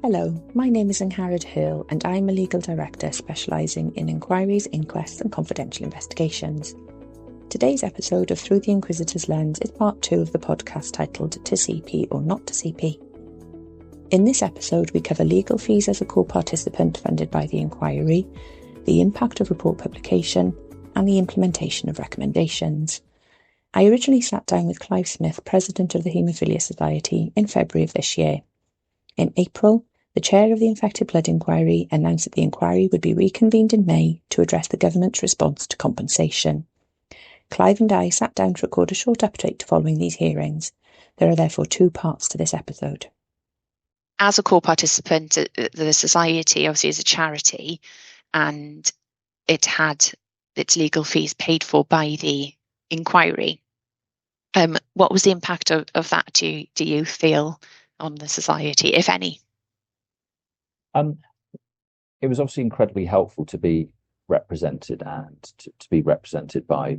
Hello, my name is Angharad Hurle and I'm a legal director specialising in inquiries, inquests and confidential investigations. Today's episode of Through the Inquisitor's Lens is part 2 of the podcast titled To CP or Not to CP. In this episode we cover legal fees as a co-participant funded by the inquiry, the impact of report publication and the implementation of recommendations. I originally sat down with Clive Smith, President of the Haemophilia Society, in February of this year. In April, the chair of the Infected Blood Inquiry announced that the inquiry would be reconvened in May to address the government's response to compensation. Clive and I sat down to record a short update following these hearings. There are therefore 2 parts to this episode. As a co-participant, the Society obviously is a charity and it had its legal fees paid for by the inquiry. What was the impact of that, do you feel, on the Society, if any? It was obviously incredibly helpful to be represented and to be represented by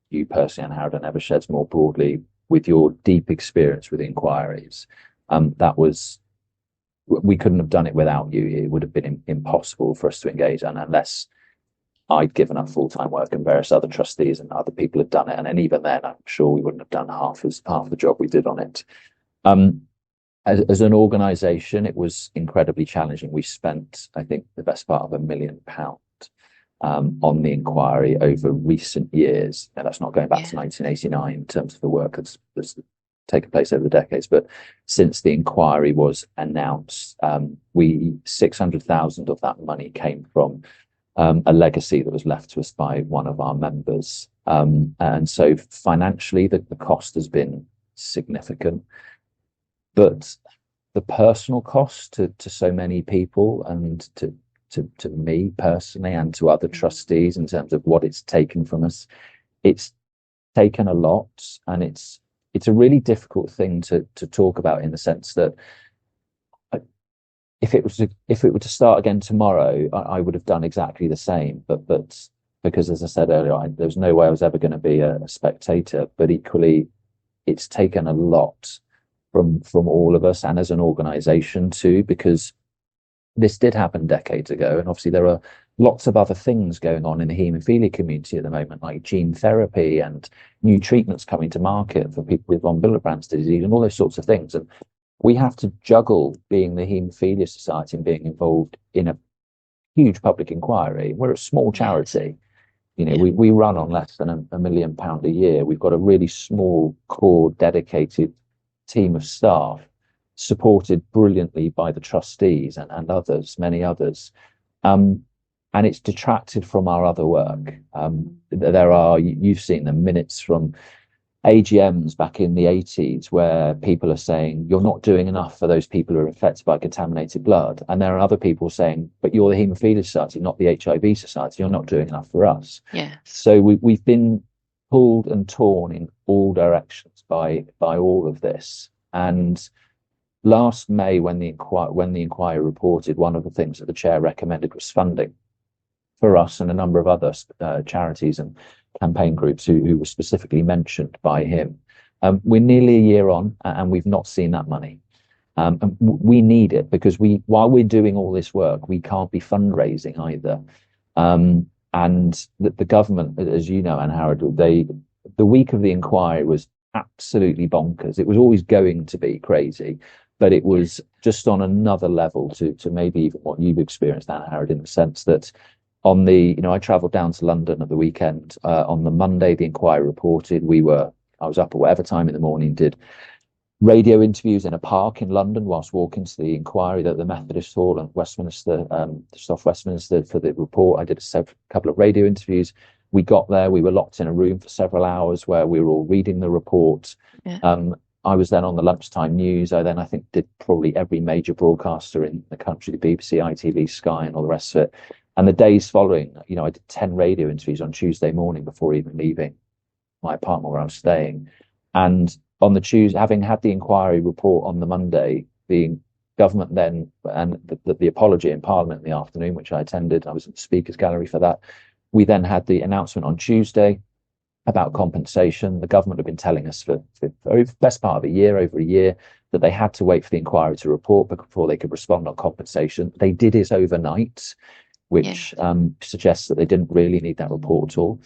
you personally, Angharad, and Eversheds more broadly, with your deep experience with inquiries. We couldn't have done it without you. It would have been impossible for us to engage, and unless I'd given up full-time work and various other trustees and other people had done it, and even then I'm sure we wouldn't have done half the job we did on it. As an organisation, it was incredibly challenging. We spent, I think, the best part of £1 million on the inquiry over recent years. And that's not going back to 1989 in terms of the work that's taken place over the decades. But since the inquiry was announced, 600,000 of that money came from a legacy that was left to us by one of our members. And so financially, the cost has been significant. But the personal cost to so many people and to me personally and to other trustees in terms of what it's taken from us, it's taken a lot, and it's a really difficult thing to talk about, in the sense that if it were to start again tomorrow, I would have done exactly the same. But because, as I said earlier, there's no way I was ever going to be a spectator. But equally, it's taken a lot from all of us, and as an organisation too, because this did happen decades ago, and obviously there are lots of other things going on in the haemophilia community at the moment, like gene therapy and new treatments coming to market for people with von Willebrand's disease and all those sorts of things. And we have to juggle being the Haemophilia Society and being involved in a huge public inquiry. We're a small charity. We run on less than £1 million a year. We've got a really small core dedicated team of staff, supported brilliantly by the trustees and others, many others, and it's detracted from our other work. You've seen the minutes from AGMs back in the 80s where people are saying you're not doing enough for those people who are infected by contaminated blood, and there are other people saying, but you're the Haemophilia Society, not the HIV Society, you're not doing enough for us. So we've been pulled and torn in all directions by all of this. And last May, when the inquiry reported, one of the things that the chair recommended was funding for us and a number of other charities and campaign groups who were specifically mentioned by him. We're nearly a year on, and we've not seen that money. And we need it, because while we're doing all this work, we can't be fundraising either. And the government, as you know, Angharad, the week of the inquiry was absolutely bonkers. It was always going to be crazy, but it was just on another level to maybe even what you've experienced, Angharad, in the sense that I travelled down to London at the weekend. On the Monday, the inquiry reported. I was up at whatever time in the morning, did radio interviews in a park in London whilst walking to the inquiry at the Methodist Hall in Westminster, just off Westminster, for the report. I did a couple of radio interviews. We got there, we were locked in a room for several hours where we were all reading the report. I was then on the lunchtime news. I think did probably every major broadcaster in the country, the BBC, ITV, Sky and all the rest of it. And the days following, I did 10 radio interviews on Tuesday morning before even leaving my apartment where I was staying. And on the Tuesday, having had the inquiry report on the Monday, the government then, and the apology in Parliament in the afternoon, which I attended, I was at the Speakers Gallery for that. We then had the announcement on Tuesday. about compensation. The government have been telling us for the best part of over a year, that they had to wait for the inquiry to report before they could respond on compensation. They did it overnight, which suggests that they didn't really need that report at all.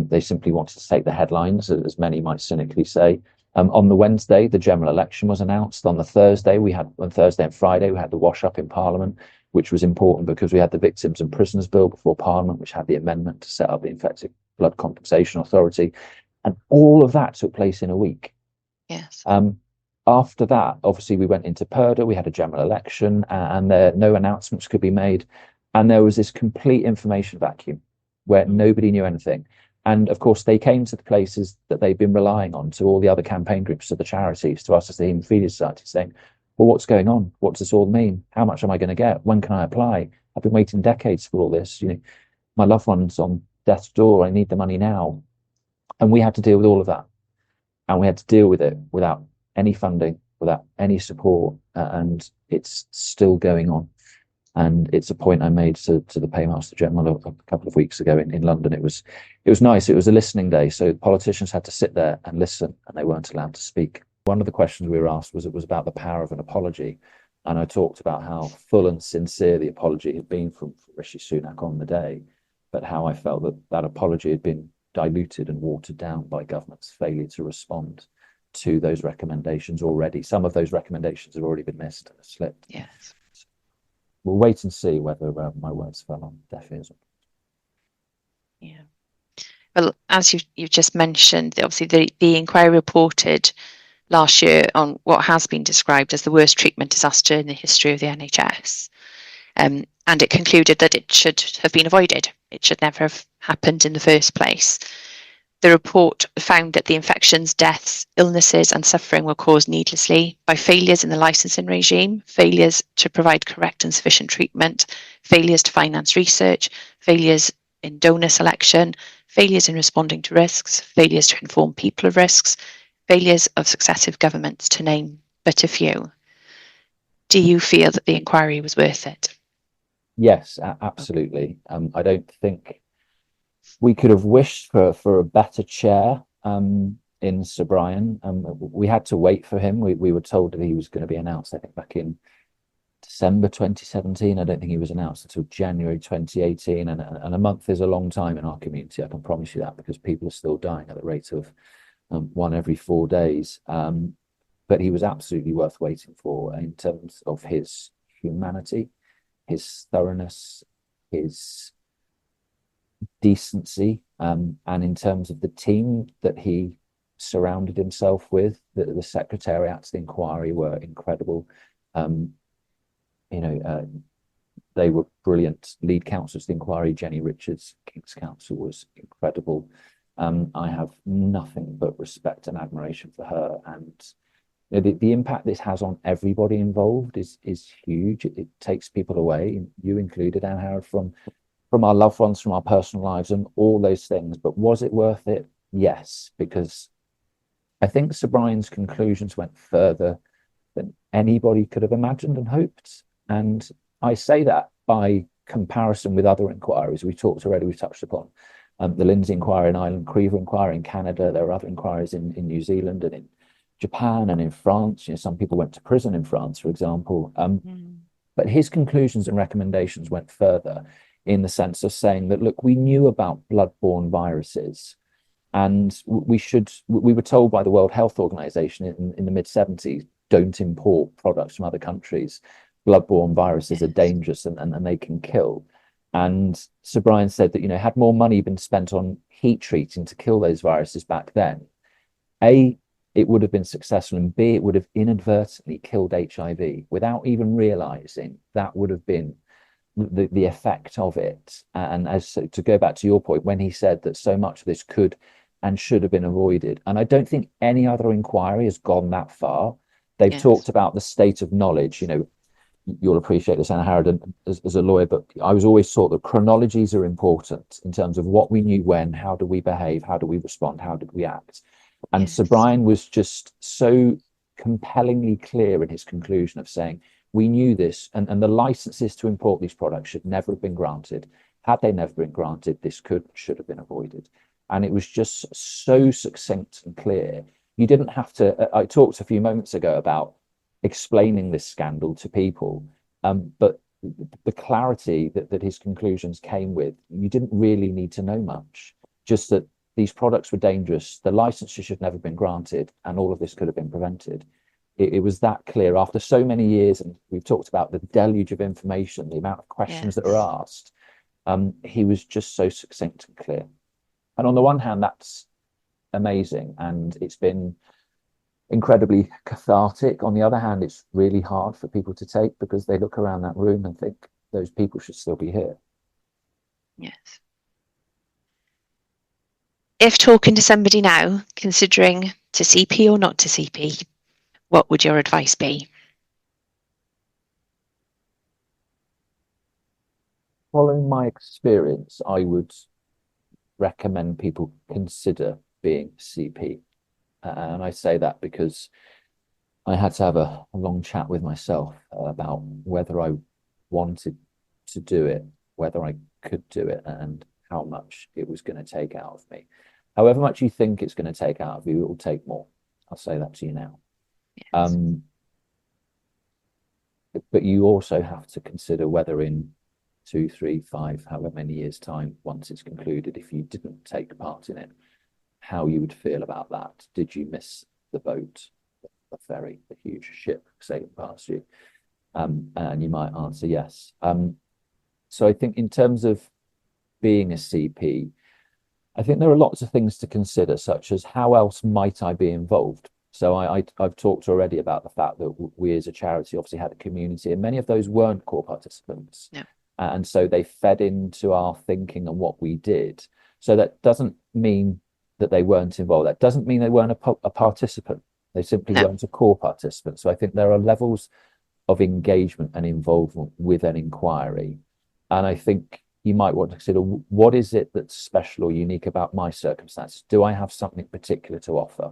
They simply wanted to take the headlines, as many might cynically say. On the Wednesday, the general election was announced. On Thursday and Friday, we had the wash up in Parliament, which was important because we had the Victims and Prisoners Bill before Parliament, which had the amendment to set up the Infected Blood Compensation Authority. And all of that took place in a week. Yes. After that, obviously, we went into Purdah, we had a general election, and no announcements could be made. And there was this complete information vacuum where nobody knew anything. And of course, they came to the places that they've been relying on, to all the other campaign groups, to the charities, to us as the Haemophilia Society, saying, well, what's going on? What does this all mean? How much am I going to get? When can I apply? I've been waiting decades for all this. My loved one's on death's door. I need the money now. And we had to deal with all of that. And we had to deal with it without any funding, without any support. And it's still going on. And it's a point I made to the Paymaster General a couple of weeks ago in London. It was nice. It was a listening day. So politicians had to sit there and listen, and they weren't allowed to speak. One of the questions we were asked was about the power of an apology. And I talked about how full and sincere the apology had been from Rishi Sunak on the day, but how I felt that apology had been diluted and watered down by government's failure to respond to those recommendations already. Some of those recommendations have already been missed and slipped. Yes. We'll wait and see whether my words fell on deaf ears. Yeah. Well, as you've just mentioned, obviously the inquiry reported last year on what has been described as the worst treatment disaster in the history of the NHS. And it concluded that it should have been avoided. It should never have happened in the first place. The report found that the infections, deaths, illnesses and suffering were caused needlessly by failures in the licensing regime, failures to provide correct and sufficient treatment, failures to finance research, failures in donor selection, failures in responding to risks, failures to inform people of risks, failures of successive governments, to name but a few. Do you feel that the inquiry was worth it? Yes, absolutely. I don't think we could have wished for a better chair in Sir Brian. We had to wait for him. We were told that he was going to be announced, I think, back in December 2017. I don't think he was announced until January 2018. And a month is a long time in our community, I can promise you that, because people are still dying at the rate of one every 4 days. But he was absolutely worth waiting for in terms of his humanity, his thoroughness, his decency, and in terms of the team that he surrounded himself with. The secretariat to the inquiry were incredible. They were brilliant. Lead counsel to the inquiry, Jenny Richards, King's Counsel, was incredible. I have nothing but respect and admiration for her, and the impact this has on everybody involved is huge. It takes people away, you included, Angharad, from our loved ones, from our personal lives and all those things. But was it worth it? Yes, because I think Sir Brian's conclusions went further than anybody could have imagined and hoped. And I say that by comparison with other inquiries. We've touched upon the Lindsay inquiry in Ireland, Creever inquiry in Canada. There are other inquiries in New Zealand and in Japan and in France. Some people went to prison in France, for example. But his conclusions and recommendations went further, in the sense of saying that, look, we knew about bloodborne viruses, and we were told by the World Health Organization in the mid-70s, don't import products from other countries. Bloodborne viruses are dangerous and they can kill. And Sir Brian said that, had more money been spent on heat treating to kill those viruses back then, A, it would have been successful, and B, it would have inadvertently killed HIV without even realizing that would have been the effect of it. And to go back to your point, when he said that so much of this could and should have been avoided, and I don't think any other inquiry has gone that far. They've talked about the state of knowledge. You'll appreciate this, Angharad, as a lawyer, but I was always taught that chronologies are important in terms of what we knew when, how do we behave, how do we respond, how did we act. And Sir Brian was just so compellingly clear in his conclusion of saying, we knew this, and the licenses to import these products should never have been granted. Had they never been granted, this should have been avoided. And it was just so succinct and clear. You didn't have to. I talked a few moments ago about explaining this scandal to people, but the clarity that his conclusions came with, you didn't really need to know much. Just that these products were dangerous, the licenses should never have been granted, and all of this could have been prevented. It was that clear after so many years, and we've talked about the deluge of information, the amount of questions that were asked. He was just so succinct and clear. And on the one hand, that's amazing, and it's been incredibly cathartic. On the other hand, it's really hard for people to take, because they look around that room and think those people should still be here. Yes. If talking to somebody now, considering to CP or not to CP, what would your advice be? Following my experience, I would recommend people consider being CP. And I say that because I had to have a long chat with myself about whether I wanted to do it, whether I could do it, and how much it was going to take out of me. However much you think it's going to take out of you, it will take more. I'll say that to you now. Yes. But you also have to consider whether in 2, 3, 5, however many years' time, once it's concluded, if you didn't take part in it, how you would feel about that. Did you miss the boat, the ferry, the huge ship sailing past you? And you might answer yes. So I think in terms of being a CP, I think there are lots of things to consider, such as how else might I be involved? So I've talked already about the fact that we as a charity obviously had a community, and many of those weren't core participants. No. And so they fed into our thinking and what we did. So that doesn't mean that they weren't involved. That doesn't mean they weren't a participant. They simply weren't a core participant. So I think there are levels of engagement and involvement with an inquiry. And I think you might want to consider, what is it that's special or unique about my circumstances? Do I have something particular to offer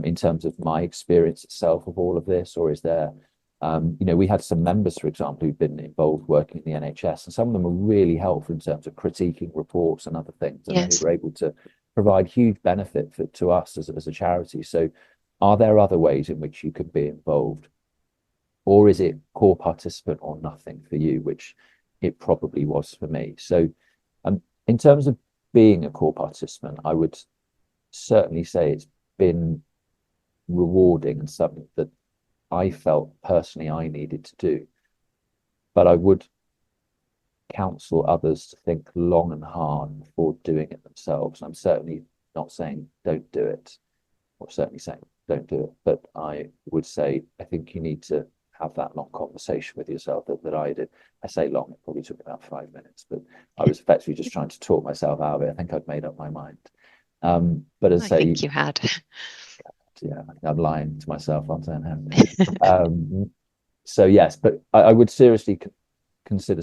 in terms of my experience itself of all of this? Or is there, we had some members, for example, who've been involved working in the NHS, and some of them are really helpful in terms of critiquing reports and other things. And they were able to provide huge benefit to us as a charity. So are there other ways in which you could be involved? Or is it core participant or nothing for you, which it probably was for me? So in terms of being a core participant, I would certainly say it's been rewarding and something that I felt personally I needed to do. But I would counsel others to think long and hard before doing it themselves. I'm certainly not saying don't do it, or certainly saying don't do it, but I would say I think you need to have that long conversation with yourself that I did. I say long, it probably took about 5 minutes, but I was effectively just trying to talk myself out of it. I think I'd made up my mind. But as I say, think you had. Yeah, I'm lying to myself, aren't I? So yes, but I would seriously consider,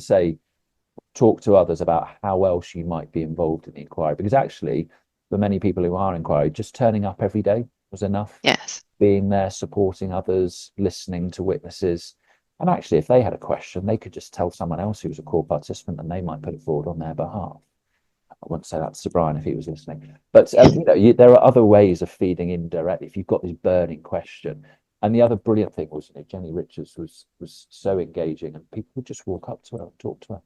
talk to others about how else you might be involved in the inquiry, because actually for many people who are inquiry, just turning up every day was enough. Yes. Being there, supporting others, listening to witnesses. And actually, if they had a question, they could just tell someone else who was a core participant, and they might put it forward on their behalf. I wouldn't say that to Brian if he was listening, but there are other ways of feeding in directly if you've got this burning question. And the other brilliant thing was, Jenny Richards was so engaging, and people would just walk up to her and talk to her.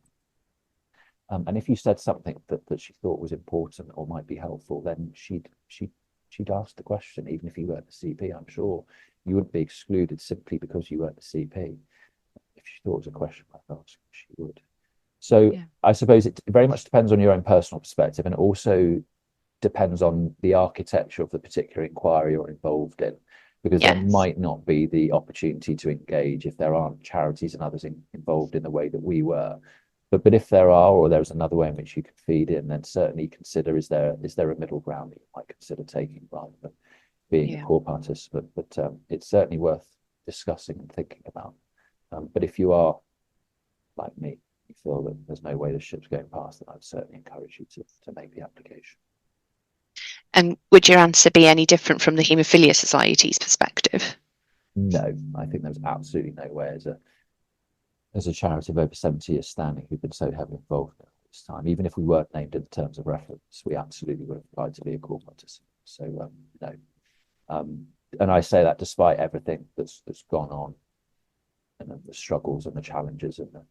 And if you said something that she thought was important or might be helpful, then she'd ask the question, even if you weren't the CP. I'm sure you wouldn't be excluded simply because you weren't the CP. If she thought it was a question worth asking, she would. So I suppose it very much depends on your own personal perspective, and it also depends on the architecture of the particular inquiry you're involved in, because there might not be the opportunity to engage if there aren't charities and others involved in the way that we were. But if there are, or there's another way in which you can feed in, then certainly consider, is there a middle ground that you might consider taking rather than being a core participant? But it's certainly worth discussing and thinking about. But if you are like me, you feel that there's no way the ship's going past, then I'd certainly encourage you to make the application. And would your answer be any different from the Haemophilia Society's perspective? No, I think there's absolutely no way as a charity of over 70 years standing who've been so heavily involved, this time. Even if we weren't named in the terms of reference, we absolutely would have applied to be a core participant. So no. And I say that despite everything that's gone on, and the struggles and the challenges and the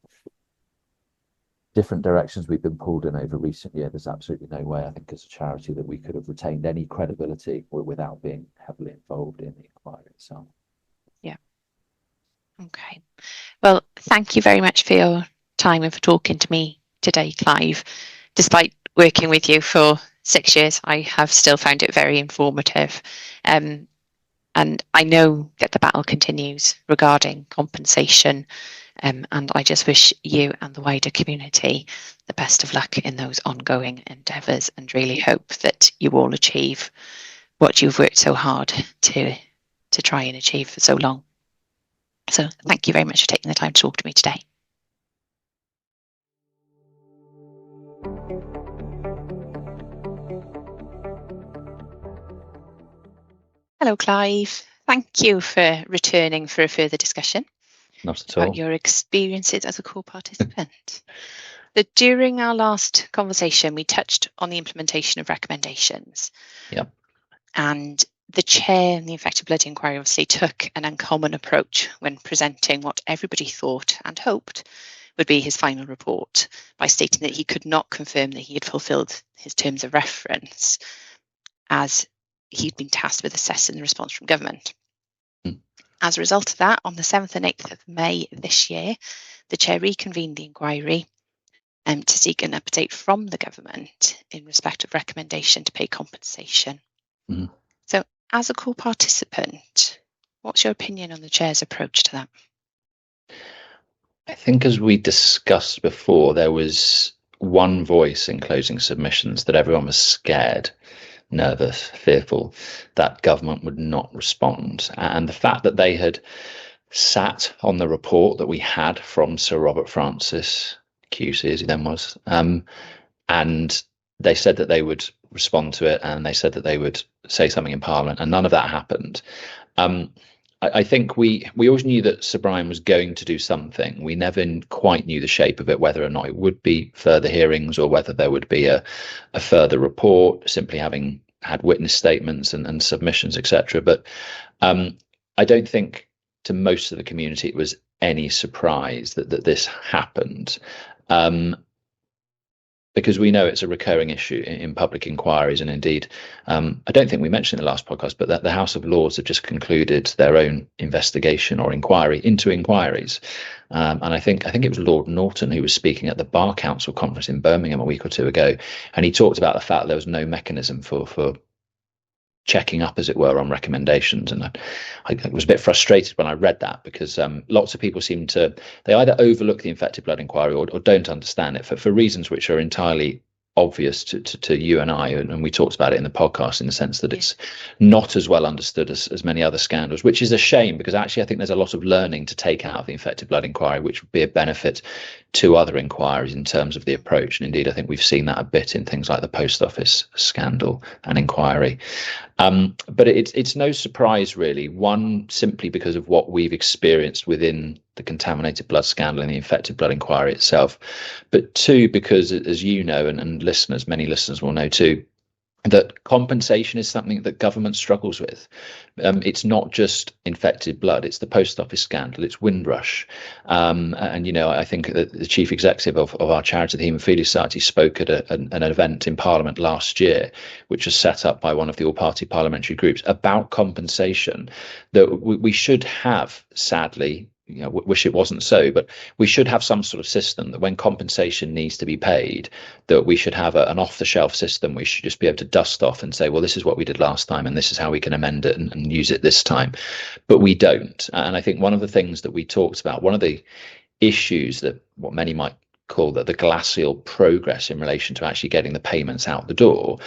different directions we've been pulled in over recent years, there's absolutely no way, I think, as a charity, that we could have retained any credibility without being heavily involved in the inquiry itself. Yeah. Okay. Well, thank you very much for your time and for talking to me today, Clive. Despite working with you for 6 years, I have still found it very informative. And I know that the battle continues regarding compensation. And I just wish you and the wider community the best of luck in those ongoing endeavours, and really hope that you all achieve what you've worked so hard to try and achieve for so long. So thank you very much for taking the time to talk to me today. Hello, Clive. Thank you for returning for a further discussion. Not at all. About your experiences as a core participant. So during our last conversation, we touched on the implementation of recommendations. Yep. And the chair in the Infected Blood Inquiry obviously took an uncommon approach when presenting what everybody thought and hoped would be his final report, by stating that he could not confirm that he had fulfilled his terms of reference, as he'd been tasked with assessing the response from government. As a result of that, on the 7th and 8th of May this year, the chair reconvened the inquiry to seek an update from the government in respect of recommendation to pay compensation. So, as a core participant, what's your opinion on the chair's approach to that? I think, as we discussed before, there was one voice in closing submissions that everyone was scared, nervous, fearful that government would not respond. And the fact that they had sat on the report that we had from Sir Robert Francis, QC as he then was, and they said that they would respond to it, and they said that they would say something in Parliament, and none of that happened. I think we always knew that Sir Brian was going to do something. We never quite knew the shape of it, whether or not it would be further hearings or whether there would be a further report, simply having had witness statements and submissions, etc. But I don't think to most of the community it was any surprise that this happened. Because we know it's a recurring issue in public inquiries. And indeed, I don't think we mentioned in the last podcast, but that the House of Lords have just concluded their own investigation or inquiry into inquiries. And I think it was Lord Norton who was speaking at the Bar Council conference in Birmingham a week or two ago. And he talked about the fact that there was no mechanism for checking up, as it were, on recommendations. And I was a bit frustrated when I read that, because lots of people seem to, they either overlook the infected blood inquiry or don't understand it for reasons which are entirely obvious to you and I, and we talked about it in the podcast, in the sense that it's not as well understood as many other scandals, which is a shame, because actually I think there's a lot of learning to take out of the infected blood inquiry, which would be a benefit to other inquiries in terms of the approach. And indeed, I think we've seen that a bit in things like the post office scandal and inquiry. But it's no surprise, really. One, simply because of what we've experienced within the contaminated blood scandal and the infected blood inquiry itself. But two, because, as you know, and listeners, many listeners will know too, that compensation is something that government struggles with. It's not just infected blood, it's the post office scandal, it's Windrush. And, you know, I think that the chief executive of our charity, the Haemophilia Society, spoke at an event in Parliament last year, which was set up by one of the all-party parliamentary groups, about compensation that we should have, sadly. You know, wish it wasn't so, but we should have some sort of system that when compensation needs to be paid, that we should have an off-the-shelf system. We should just be able to dust off and say, well, this is what we did last time, and this is how we can amend it and use it this time. But we don't. And I think one of the things that we talked about, one of the issues that what many might call the glacial progress in relation to actually getting the payments out the door,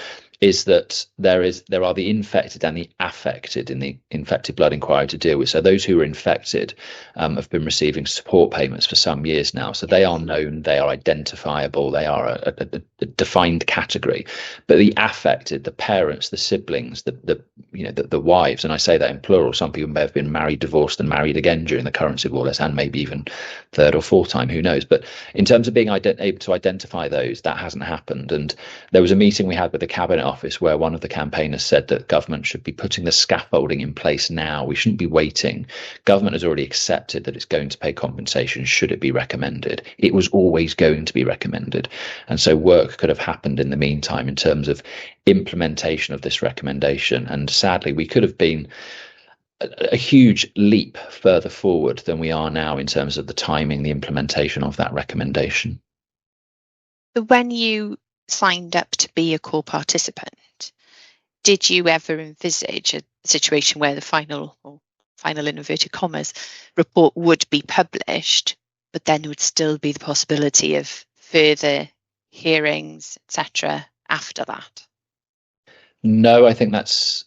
is that there are the infected and the affected in the infected blood inquiry to deal with. So those who are infected have been receiving support payments for some years now. So they are known, they are identifiable, they are a defined category. But the affected, the parents, the siblings, the wives, and I say that in plural. Some people may have been married, divorced, and married again during the current civil war, and maybe even third or fourth time, who knows. But in terms of being able to identify those, that hasn't happened. And there was a meeting we had with the Cabinet Office where one of the campaigners said that government should be putting the scaffolding in place now. We shouldn't be waiting. Government has already accepted that it's going to pay compensation should it be recommended. It was always going to be recommended. And so work could have happened in the meantime in terms of implementation of this recommendation. And sadly, we could have been a huge leap further forward than we are now in terms of the timing, the implementation of that recommendation. When you signed up to be a core participant, did you ever envisage a situation where the final in inverted commas report would be published, but then there would still be the possibility of further hearings, etc., after that? No, I think that's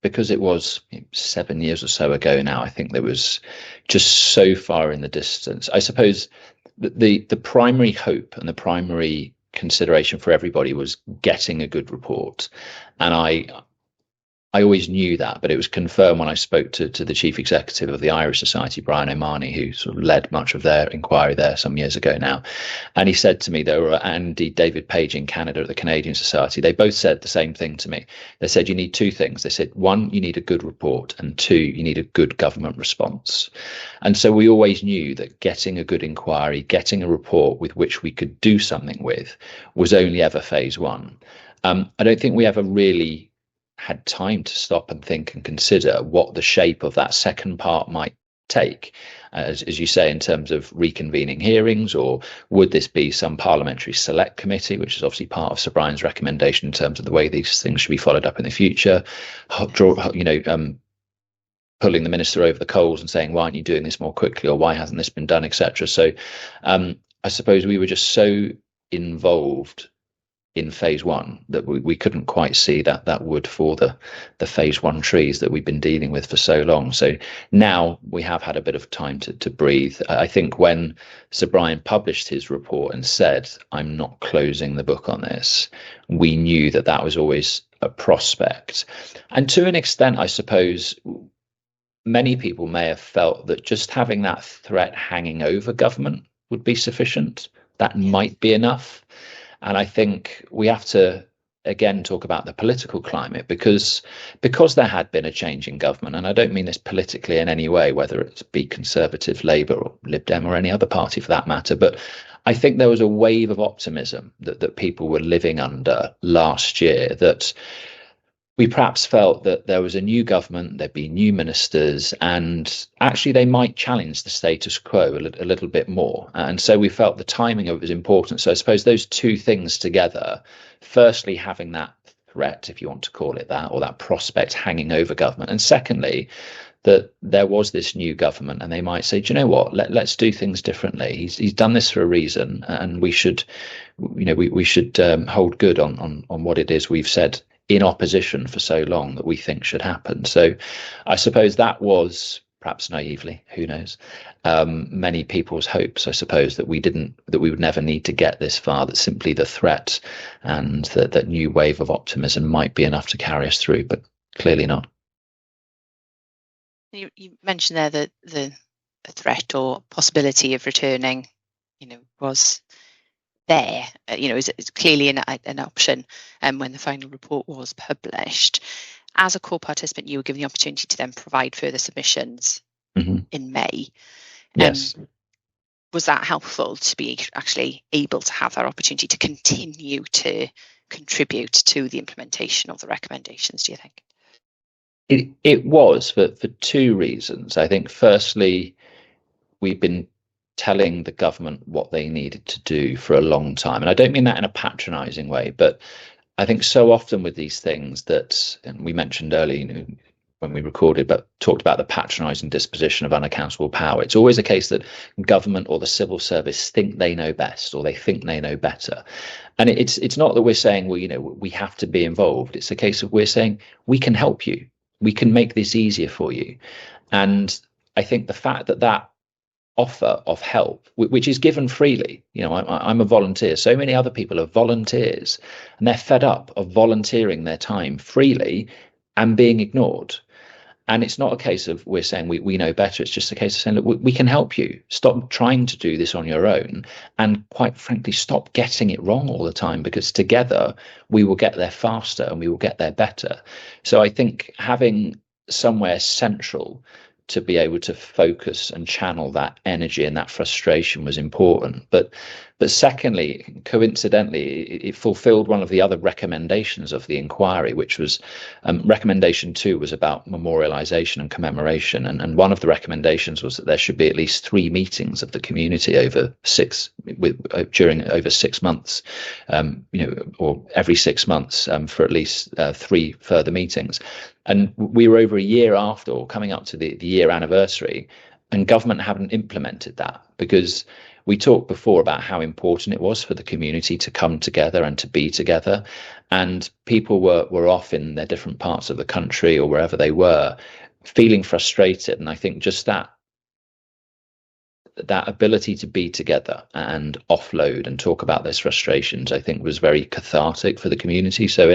because it was 7 years or so ago now. I think there was just so far in the distance. I suppose the primary hope and the primary consideration for everybody was getting a good report, and I always knew that, but it was confirmed when I spoke to the chief executive of the Irish Society, Brian O'Mahony, who sort of led much of their inquiry there some years ago now. And he said to me, and indeed David Page in Canada at the Canadian Society, they both said the same thing to me. They said, you need two things. They said, one, you need a good report, and two, you need a good government response. And so we always knew that getting a good inquiry, getting a report with which we could do something with, was only ever phase one. I don't think we ever really had time to stop and think and consider what the shape of that second part might take, as you say, in terms of reconvening hearings, or would this be some parliamentary select committee, which is obviously part of Sir Brian's recommendation in terms of the way these things should be followed up in the future, pulling the minister over the coals and saying, why aren't you doing this more quickly, or why hasn't this been done, etc. So I suppose we were just so involved in phase one that we couldn't quite see that wood for the phase one trees that we've been dealing with for so long. So now we have had a bit of time to breathe. I think when Sir Brian published his report and said, I'm not closing the book on this, we knew that was always a prospect. And to an extent, I suppose, many people may have felt that just having that threat hanging over government would be sufficient. That might be enough. And I think we have to, again, talk about the political climate, because there had been a change in government. And I don't mean this politically in any way, whether it be Conservative, Labour or Lib Dem or any other party for that matter. But I think there was a wave of optimism that people were living under last year, that we perhaps felt that there was a new government, there'd be new ministers, and actually they might challenge the status quo a little bit more. And so we felt the timing of it was important. So I suppose those two things together, firstly, having that threat, if you want to call it that, or that prospect hanging over government. And secondly, that there was this new government and they might say, do you know what, let's do things differently. He's done this for a reason, and we should, we should hold good on what it is we've said in opposition for so long that we think should happen. So I suppose that was, perhaps naively, who knows, many people's hopes, I suppose, that we would never need to get this far, that simply the threat and that new wave of optimism might be enough to carry us through, but clearly not. You mentioned there that the threat or possibility of returning, was there, is clearly an option when the final report was published. As a core participant, you were given the opportunity to then provide further submissions in May. Yes. Was that helpful to be actually able to have that opportunity to continue to contribute to the implementation of the recommendations, do you think? It was for two reasons. I think, firstly, we've been telling the government what they needed to do for a long time. And I don't mean that in a patronising way, but I think so often with these things that, and we mentioned earlier, when we recorded, but talked about the patronising disposition of unaccountable power. It's always a case that government or the civil service think they know best, or they think they know better. And it's not that we're saying, well, we have to be involved. It's a case of we're saying we can help you. We can make this easier for you. And I think the fact that offer of help, which is given freely, I'm a volunteer, so many other people are volunteers, and they're fed up of volunteering their time freely and being ignored. And it's not a case of we're saying we know better. It's just a case of saying, look, we can help you. Stop trying to do this on your own, and quite frankly, stop getting it wrong all the time, because together we will get there faster and we will get there better. So I think having somewhere central to be able to focus and channel that energy and that frustration was important. But secondly, coincidentally, it fulfilled one of the other recommendations of the inquiry, which was recommendation 2 was about memorialisation and commemoration. And one of the recommendations was that there should be at least 3 meetings of the community over 6 months, or every 6 months, for at least 3 further meetings. And we were over a year after, or coming up to the year anniversary, and government haven't implemented that, because we talked before about how important it was for the community to come together and to be together. And people were off in their different parts of the country or wherever they were, feeling frustrated. And I think just that ability to be together and offload and talk about those frustrations, I think, was very cathartic for the community. So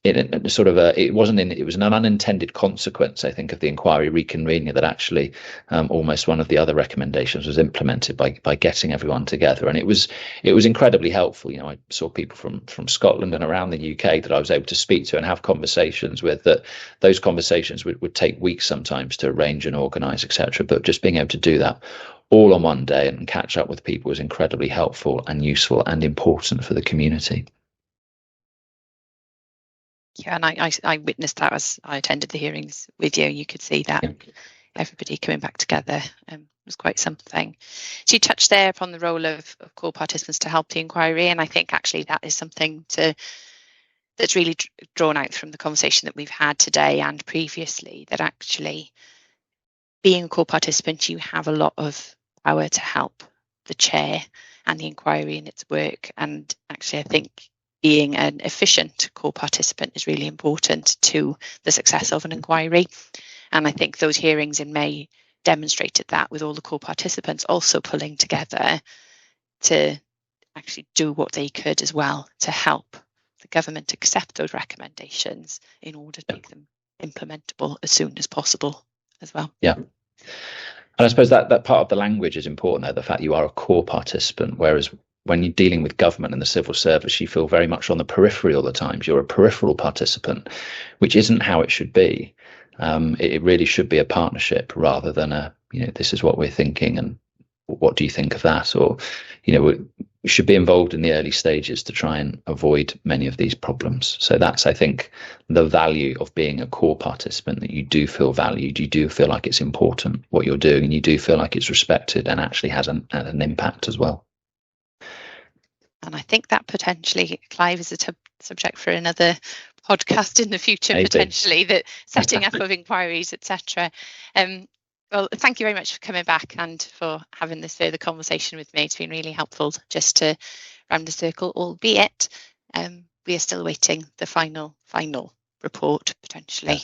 it was an unintended consequence, I think, of the inquiry reconvening, that actually almost one of the other recommendations was implemented by getting everyone together. And it was incredibly helpful. I saw people from Scotland and around the UK that I was able to speak to and have conversations with, that those conversations would take weeks sometimes to arrange and organise, etc. But just being able to do that all on one day and catch up with people was incredibly helpful and useful and important for the community. Yeah, and I witnessed that as I attended the hearings with you. You could see that everybody coming back together was quite something. So you touched there upon the role of core participants to help the inquiry, and I think actually that is something that's really drawn out from the conversation that we've had today and previously, that actually being a core participant, you have a lot of power to help the chair and the inquiry in its work. And actually, I think being an efficient core participant is really important to the success of an inquiry. And I think those hearings in May demonstrated that, with all the core participants also pulling together to actually do what they could as well to help the government accept those recommendations in order to make them implementable as soon as possible as well. Yeah. And I suppose that part of the language is important there, the fact you are a core participant, whereas when you're dealing with government and the civil service, you feel very much on the periphery all the time. You're a peripheral participant, which isn't how it should be. It really should be a partnership rather than this is what we're thinking and what do you think of that? Or, we should be involved in the early stages to try and avoid many of these problems. So that's, I think, the value of being a core participant, that you do feel valued, you do feel like it's important what you're doing, and you do feel like it's respected and actually has an impact as well. And I think that potentially, Clive, is a subject for another podcast in the future, maybe. Potentially, that setting up of inquiries, etc. Well, thank you very much for coming back and for having this further conversation with me. It's been really helpful just to round the circle, albeit we are still waiting the final report, potentially,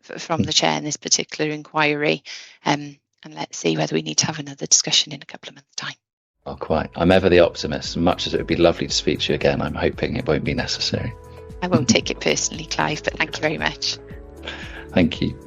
from the chair in this particular inquiry. And let's see whether we need to have another discussion in a couple of months' time. Oh, quite. I'm ever the optimist. Much as it would be lovely to speak to you again, I'm hoping it won't be necessary. I won't take it personally, Clive, but thank you very much. Thank you.